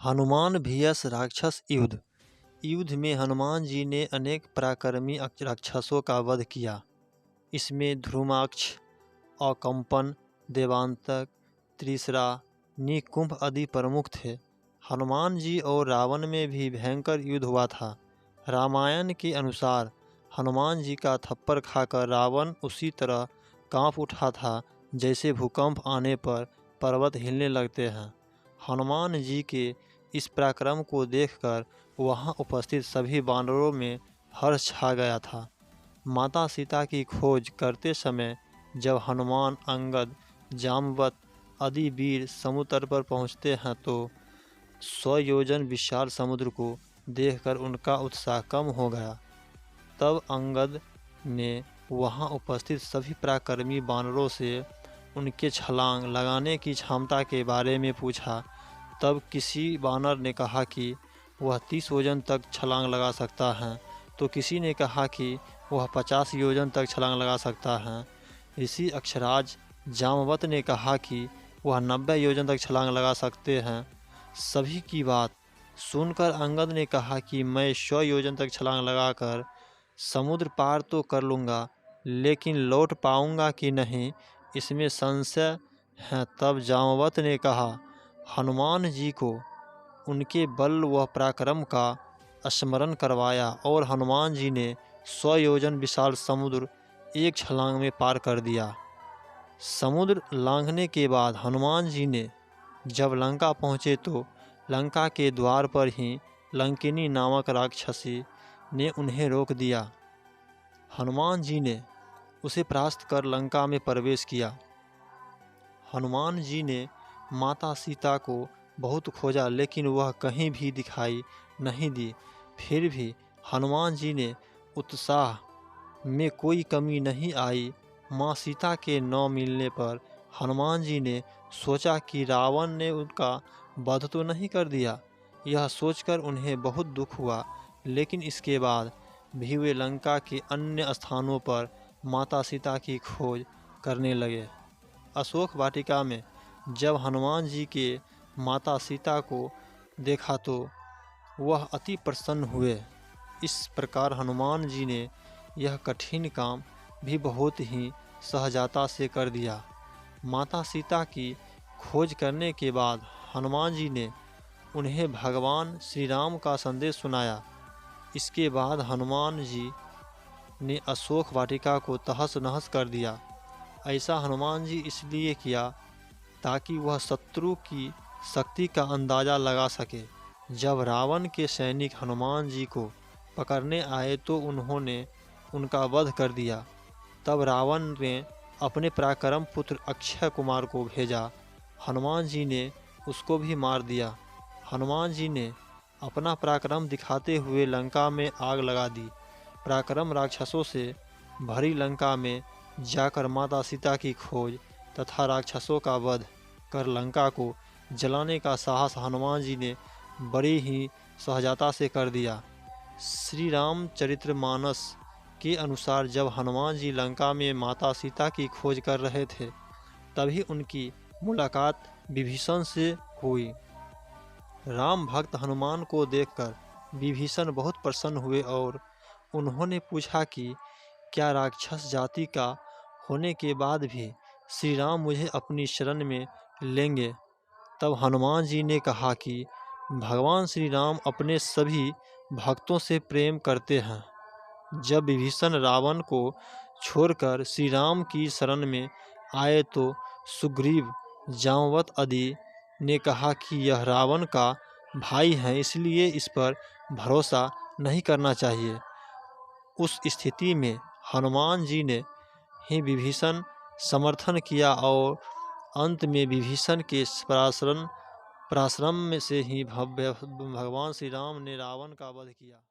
Hanuman vs राक्षस युद्ध। युद्ध में हनुमान जी ने अनेक पराक्रमी राक्षसों का वध किया। इसमें ध्रुमाक्ष, अकम्पन, देवांतक, त्रिशरा, निकुंभ आदि प्रमुख थे। हनुमान जी और रावण में भी भयंकर युद्ध हुआ था। रामायण के अनुसार हनुमान जी का थप्पड़ खाकर रावण उसी तरह कांप उठा था जैसे भूकंप आने पर पर्वत हिलने लगते हैं। हनुमान जी के इस पराक्रम को देखकर वहां उपस्थित सभी वानरों में हर्ष छा गया था। माता सीता की खोज करते समय जब हनुमान, अंगद, जामवत आदि वीर समुद्र तट पर पहुँचते हैं तो 100 योजन विशाल समुद्र को देखकर उनका उत्साह कम हो गया। तब अंगद ने वहां उपस्थित सभी पराक्रमी वानरों से उनके छलांग लगाने की क्षमता के बारे में पूछा। तब किसी वानर ने कहा कि वह 30 योजन तक छलांग लगा सकता है, तो किसी ने कहा कि वह 50 योजन तक छलांग लगा सकता है। ऋषि अक्षराज जामवत ने कहा कि वह 90 योजन तक छलांग लगा सकते हैं। सभी की बात सुनकर अंगद ने कहा कि मैं 100 योजन तक छलांग लगाकर समुद्र पार तो कर लूँगा, लेकिन लौट पाऊँगा कि नहीं इसमें संशय है। तब जामवत ने कहा हनुमान जी को उनके बल व पराक्रम का स्मरण करवाया और हनुमान जी ने 100 योजन विशाल समुद्र एक छलांग में पार कर दिया। समुद्र लांघने के बाद हनुमान जी ने जब लंका पहुँचे तो लंका के द्वार पर ही लंकिनी नामक राक्षसी ने उन्हें रोक दिया। हनुमान जी ने उसे परास्त कर लंका में प्रवेश किया। हनुमान जी ने माता सीता को बहुत खोजा, लेकिन वह कहीं भी दिखाई नहीं दी। फिर भी हनुमान जी ने उत्साह में कोई कमी नहीं आई। माँ सीता के न मिलने पर हनुमान जी ने सोचा कि रावण ने उनका वध तो नहीं कर दिया। यह सोचकर उन्हें बहुत दुख हुआ, लेकिन इसके बाद भी वे लंका के अन्य स्थानों पर माता सीता की खोज करने लगे। अशोक वाटिका में जब हनुमान जी के माता सीता को देखा तो वह अति प्रसन्न हुए। इस प्रकार हनुमान जी ने यह कठिन काम भी बहुत ही सहजता से कर दिया। माता सीता की खोज करने के बाद हनुमान जी ने उन्हें भगवान श्री राम का संदेश सुनाया। इसके बाद हनुमान जी ने अशोक वाटिका को तहस नहस कर दिया। ऐसा हनुमान जी इसलिए किया ताकि वह शत्रु की शक्ति का अंदाज़ा लगा सके। जब रावण के सैनिक हनुमान जी को पकड़ने आए तो उन्होंने उनका वध कर दिया। तब रावण ने अपने पराक्रम पुत्र अक्षय कुमार को भेजा। हनुमान जी ने उसको भी मार दिया। हनुमान जी ने अपना पराक्रम दिखाते हुए लंका में आग लगा दी। पराक्रम राक्षसों से भरी लंका में जाकर माता सीता की खोज तथा राक्षसों का वध कर लंका को जलाने का साहस हनुमान जी ने बड़ी ही सहजता से कर दिया। श्री रामचरितमानस के अनुसार जब हनुमान जी लंका में माता सीता की खोज कर रहे थे तभी उनकी मुलाकात विभीषण से हुई। राम भक्त हनुमान को देखकर विभीषण बहुत प्रसन्न हुए और उन्होंने पूछा कि क्या राक्षस जाति का होने के बाद भी श्री राम मुझे अपनी शरण में लेंगे। तब हनुमान जी ने कहा कि भगवान श्री राम अपने सभी भक्तों से प्रेम करते हैं। जब विभीषण रावण को छोड़कर श्री राम की शरण में आए तो सुग्रीव, जामवत आदि ने कहा कि यह रावण का भाई है, इसलिए इस पर भरोसा नहीं करना चाहिए। उस स्थिति में हनुमान जी ने ही विभीषण समर्थन किया और अंत में विभीषण के पराश्रम से ही भगवान श्री राम ने रावण का वध किया।